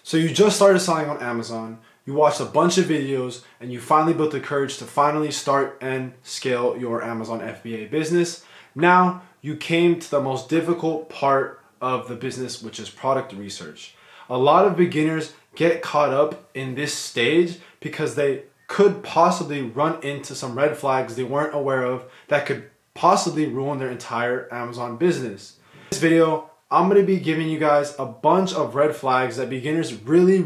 So you just started selling on Amazon, you watched a bunch of videos, and you finally built the courage to finally start and scale your Amazon FBA business. Now you came to the most difficult part of the business, which is product research. A lot of beginners get caught up in this stage because they could possibly run into some red flags they weren't aware of that could possibly ruin their entire Amazon business. In this video, I'm going to be giving you guys a bunch of red flags that beginners really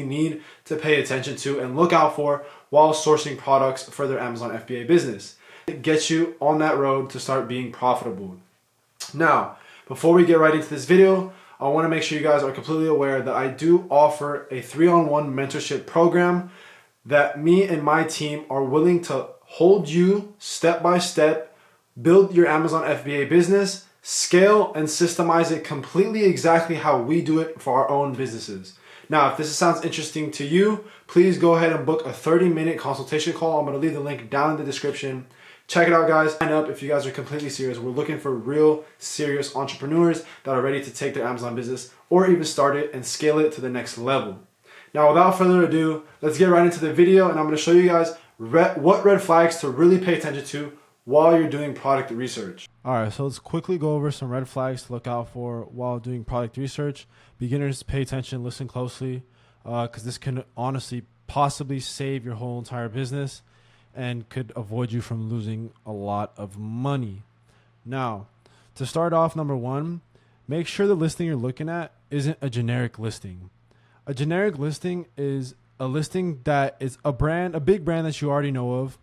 need to pay attention to and look out for while sourcing products for their Amazon FBA business. It gets you on that road to start being profitable. Now, before we get right into this video, I want to make sure you guys are completely aware that I do offer a 3-on-1 mentorship program that me and my team are willing to hold you step by step, build your Amazon FBA business, scale and systemize it completely exactly how we do it for our own businesses. Now, if this sounds interesting to you, please go ahead and book a 30-minute consultation call. I'm going to leave the link down in the description. Check it out, guys. Sign up if you guys are completely serious. We're looking for real, serious entrepreneurs that are ready to take their Amazon business or even start it and scale it to the next level. Now, without further ado, let's get right into the video, and I'm going to show you guys what red flags to really pay attention to while you're doing product research. All right, so let's quickly go over some red flags to look out for while doing product research. Beginners, pay attention, listen closely, because this can honestly possibly save your whole entire business and could avoid you from losing a lot of money. Now, to start off, number one, make sure the listing you're looking at isn't a generic listing. A generic listing is a listing that is a big brand that you already know of,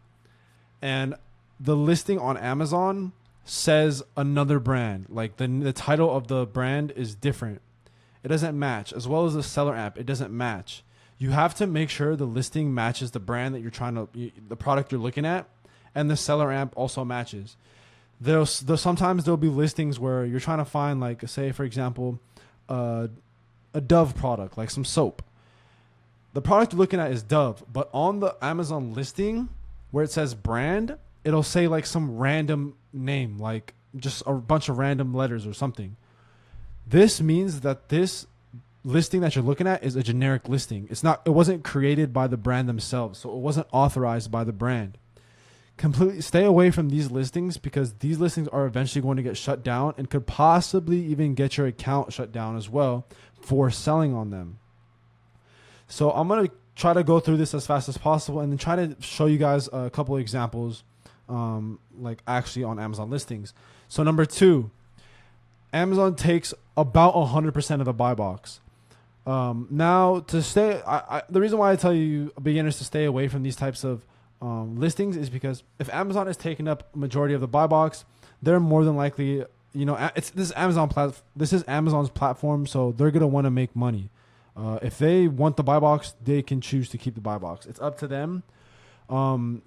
and the listing on Amazon says another brand. Like the title of the brand is different. It doesn't match. As well as the seller app, it doesn't match. You have to make sure the listing matches the brand that the product you're looking at, and the seller app also matches. Sometimes there'll be listings where you're trying to find, like, say for example, a Dove product, like some soap. The product you're looking at is Dove, but on the Amazon listing where it says brand, it'll say like some random name, like just a bunch of random letters or something. This means that this listing that you're looking at is a generic listing. It wasn't created by the brand themselves, so it wasn't authorized by the brand. Completely stay away from these listings, because these listings are eventually going to get shut down and could possibly even get your account shut down as well for selling on them. So I'm going to try to go through this as fast as possible and then try to show you guys a couple of examples like actually on Amazon listings. So number two, Amazon takes about 100% of the buy box. Now to stay, the reason why I tell you beginners to stay away from these types of listings is because if Amazon is taking up majority of the buy box, they're more than likely, this is Amazon's platform, so they're gonna want to make money. If they want the buy box, they can choose to keep the buy box. It's up to them.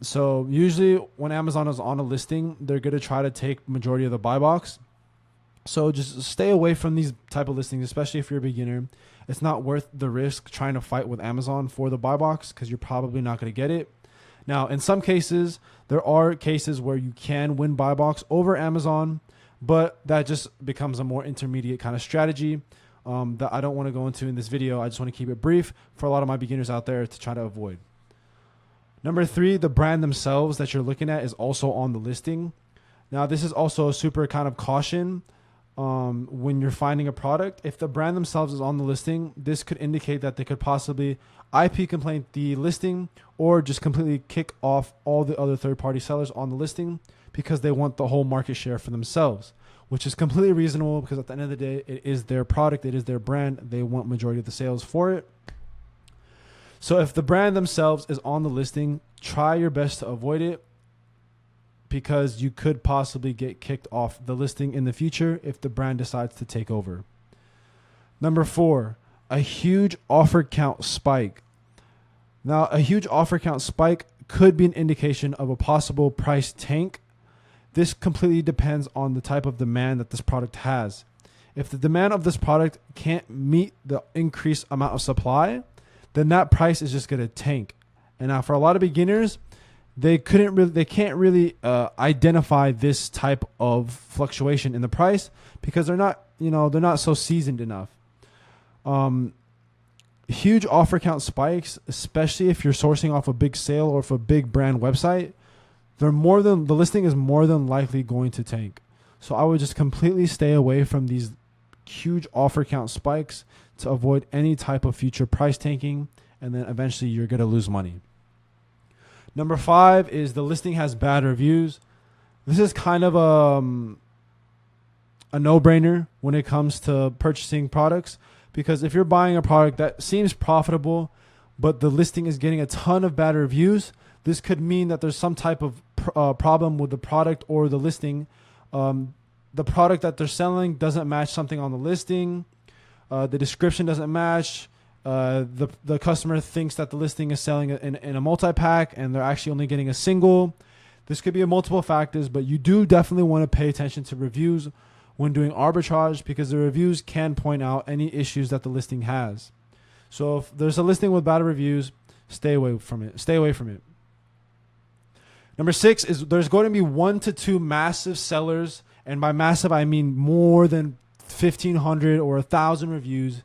So usually when Amazon is on a listing, they're gonna try to take majority of the buy box. So just stay away from these type of listings, especially if you're a beginner. It's not worth the risk trying to fight with Amazon for the buy box, because you're probably not going to get it. Now, in some cases, there are cases where you can win buy box over Amazon, but that just becomes a more intermediate kind of strategy that I don't want to go into in this video. I just want to keep it brief for a lot of my beginners out there to try to avoid. Number three, the brand themselves that you're looking at is also on the listing. Now, this is also a super kind of caution. When you're finding a product, if the brand themselves is on the listing, this could indicate that they could possibly IP complaint the listing or just completely kick off all the other third-party sellers on the listing because they want the whole market share for themselves, which is completely reasonable, because at the end of the day, it is their product, it is their brand, they want majority of the sales for it. So if the brand themselves is on the listing, try your best to avoid it, because you could possibly get kicked off the listing in the future if the brand decides to take over. Number four, a huge offer count spike. Now, a huge offer count spike could be an indication of a possible price tank. This completely depends on the type of demand that this product has. If the demand of this product can't meet the increased amount of supply, then that price is just going to tank. And now for a lot of beginners, they can't really identify this type of fluctuation in the price because they're not so seasoned enough. huge offer count spikes, especially if you're sourcing off a big sale or if a big brand website, the listing is more than likely going to tank. So I would just completely stay away from these huge offer count spikes to avoid any type of future price tanking, and then eventually you're going to lose money. Number 5 is the listing has bad reviews. This is kind of a no-brainer when it comes to purchasing products, because if you're buying a product that seems profitable but the listing is getting a ton of bad reviews, this could mean that there's some type of problem with the product or the listing. The product that they're selling doesn't match something on the listing. The description doesn't match. The customer thinks that the listing is selling in a multi-pack and they're actually only getting a single. This could be a multiple factors, but you do definitely want to pay attention to reviews when doing arbitrage, because the reviews can point out any issues that the listing has. So if there's a listing with bad reviews, stay away from it. Stay away from it. Number 6 is there's going to be 1 to 2 massive sellers, and by massive I mean more than 1,500 or 1,000 reviews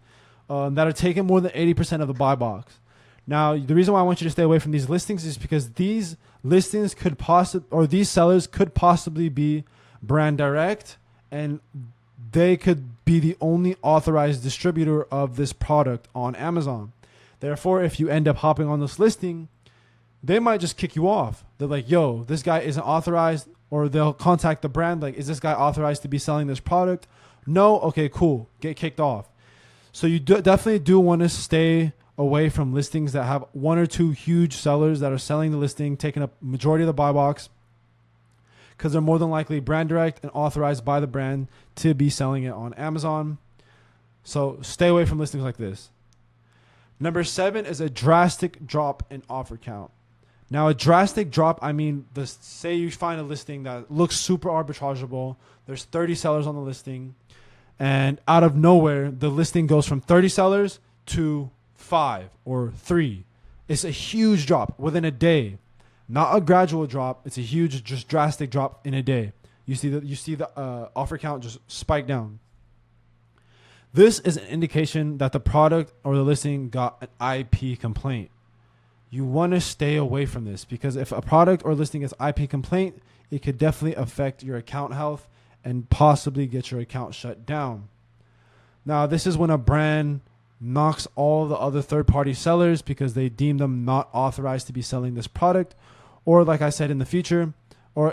that are taking more than 80% of the buy box. Now, the reason why I want you to stay away from these listings is because these listings these sellers could possibly be brand direct, and they could be the only authorized distributor of this product on Amazon. Therefore, if you end up hopping on this listing, they might just kick you off. They're like, yo, this guy isn't authorized, or they'll contact the brand like, is this guy authorized to be selling this product? No? Okay, cool. Get kicked off. So you definitely do want to stay away from listings that have 1 or 2 huge sellers that are selling the listing, taking up majority of the buy box, because they're more than likely brand direct and authorized by the brand to be selling it on Amazon. So stay away from listings like this. Number 7 is a drastic drop in offer count. Now, a drastic drop, I mean, say you find a listing that looks super arbitrageable. There's 30 sellers on the listing, and out of nowhere, the listing goes from 30 sellers to 5 or 3. It's a huge drop within a day. Not a gradual drop. It's a huge, just drastic drop in a day. You see the offer count just spike down. This is an indication that the product or the listing got an IP complaint. You want to stay away from this, because if a product or listing gets IP complaint, it could definitely affect your account health and possibly get your account shut down. Now, this is when a brand knocks all the other third-party sellers because they deem them not authorized to be selling this product, or like I said in the future, or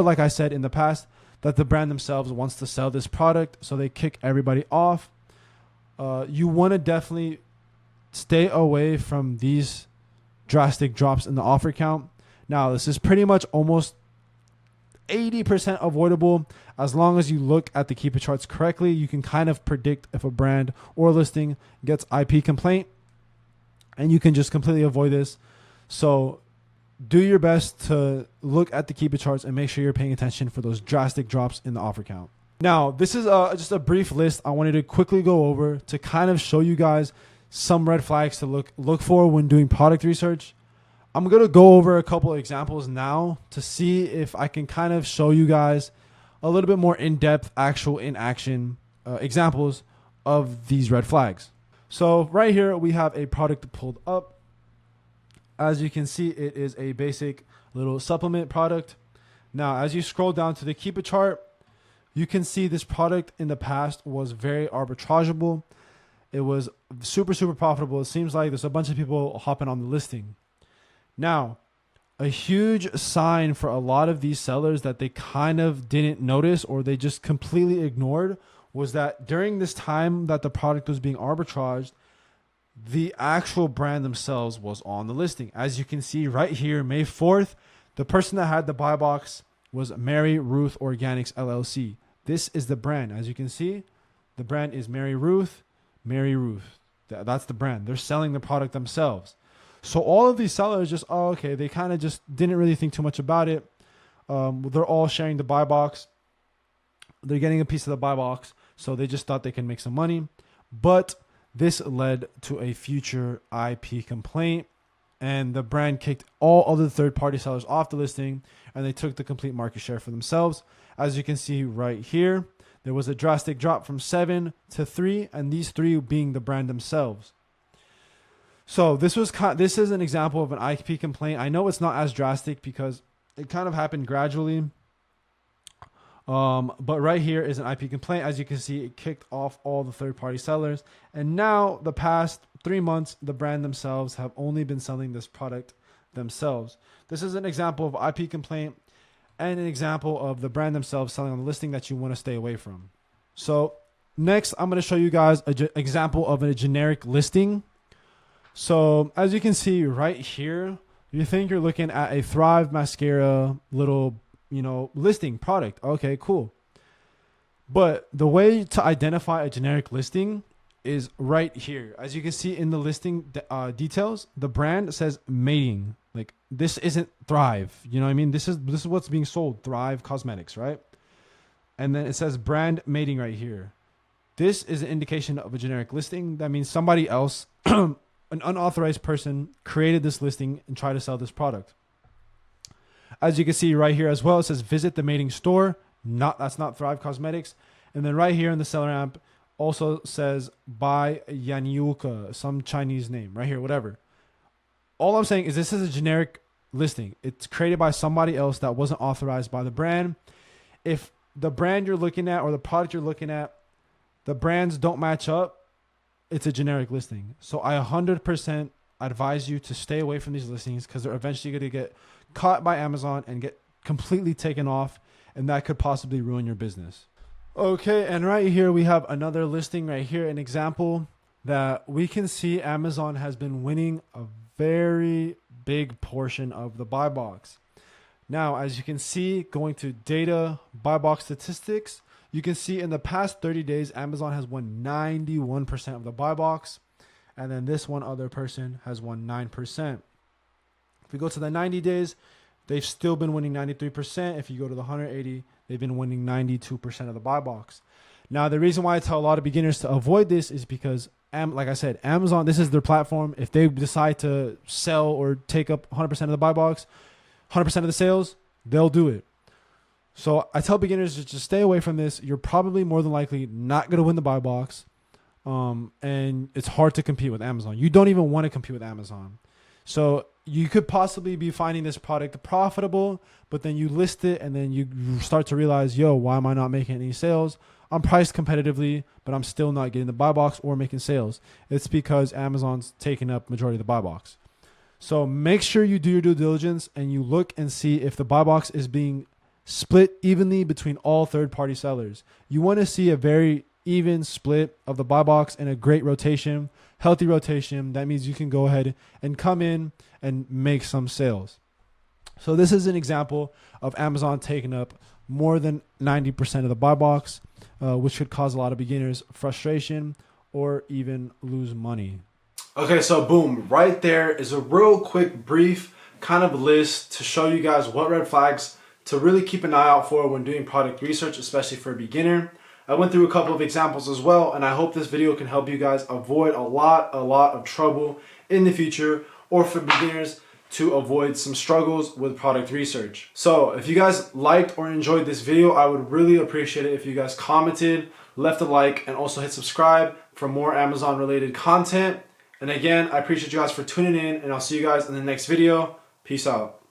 like I said in the past, that the brand themselves wants to sell this product, so they kick everybody off. You want to definitely stay away from these drastic drops in the offer count. Now, this is pretty much almost 80% avoidable. As long as you look at the Keepa charts correctly, you can kind of predict if a brand or listing gets IP complaint, and you can just completely avoid this. So do your best to look at the Keepa charts and make sure you're paying attention for those drastic drops in the offer count. Now, this is just a brief list I wanted to quickly go over to kind of show you guys some red flags to look for when doing product research. I'm going to go over a couple of examples now to see if I can kind of show you guys a little bit more in-depth, actual in-action examples of these red flags. So right here, we have a product pulled up. As you can see, it is a basic little supplement product. Now, as you scroll down to the Keepa chart, you can see this product in the past was very arbitrageable. It was super, super profitable. It seems like there's a bunch of people hopping on the listing. Now, a huge sign for a lot of these sellers that they kind of didn't notice or they just completely ignored was that during this time that the product was being arbitraged, the actual brand themselves was on the listing. As you can see right here, May 4th, the person that had the buy box was Mary Ruth Organics LLC. This is the brand. As you can see, the brand is Mary Ruth. Mary Ruth. That's the brand. They're selling the product themselves. So all of these sellers just, okay, they kind of just didn't really think too much about it. They're all sharing the buy box. They're getting a piece of the buy box. So they just thought they can make some money. But this led to a future IP complaint, and the brand kicked all other third-party sellers off the listing, and they took the complete market share for themselves. As you can see right here, there was a drastic drop from 7 to 3, and these 3 being the brand themselves. So this is an example of an IP complaint. I know it's not as drastic because it kind of happened gradually. But right here is an IP complaint. As you can see, it kicked off all the third-party sellers. And now the past 3 months, the brand themselves have only been selling this product themselves. This is an example of IP complaint and an example of the brand themselves selling on the listing that you want to stay away from. So next, I'm going to show you guys an example of a generic listing. So as you can see right here, you think you're looking at a Thrive mascara little, listing product. Okay, cool. But the way to identify a generic listing is right here. As you can see in the listing details, the brand says mating. Like, this isn't Thrive. You know what I mean? This is what's being sold, Thrive Cosmetics, right? And then it says brand mating right here. This is an indication of a generic listing. That means somebody else, an unauthorized person, created this listing and tried to sell this product. As you can see right here as well, it says visit the mating store. That's not Thrive Cosmetics. And then right here in the seller amp also says by Yanyuka, some Chinese name right here, whatever. All I'm saying is this is a generic listing. It's created by somebody else that wasn't authorized by the brand. If the brand you're looking at or the product you're looking at, the brands don't match up, it's a generic listing. So I 100% advise you to stay away from these listings because they're eventually going to get caught by Amazon and get completely taken off, and that could possibly ruin your business. Okay, and right here we have another listing right here, an example that we can see Amazon has been winning a very big portion of the buy box. Now, as you can see, going to data, buy box statistics, you can see in the past 30 days, Amazon has won 91% of the buy box. And then this one other person has won 9%. If we go to the 90 days, they've still been winning 93%. If you go to the 180, they've been winning 92% of the buy box. Now, the reason why I tell a lot of beginners to avoid this is because, like I said, Amazon, this is their platform. If they decide to sell or take up 100% of the buy box, 100% of the sales, they'll do it. So I tell beginners to just stay away from this. You're probably more than likely not going to win the buy box. And it's hard to compete with Amazon. You don't even want to compete with Amazon. So you could possibly be finding this product profitable, but then you list it and then you start to realize, yo, why am I not making any sales? I'm priced competitively, but I'm still not getting the buy box or making sales. It's because Amazon's taking up majority of the buy box. So make sure you do your due diligence and you look and see if the buy box is being split evenly between all third-party sellers. You want to see a very even split of the buy box and a great rotation, healthy rotation. That means you can go ahead and come in and make some sales. So this is an example of Amazon taking up more than 90% of the buy box, which could cause a lot of beginners frustration or even lose money. Okay, so boom, right there is a real quick, brief kind of list to show you guys what red flags to really keep an eye out for when doing product research, especially for a beginner. I went through a couple of examples as well, and I hope this video can help you guys avoid a lot of trouble in the future, or for beginners to avoid some struggles with product research. So if you guys liked or enjoyed this video, I would really appreciate it if you guys commented, left a like, and also hit subscribe for more Amazon related content. And again, I appreciate you guys for tuning in, and I'll see you guys in the next video. Peace out.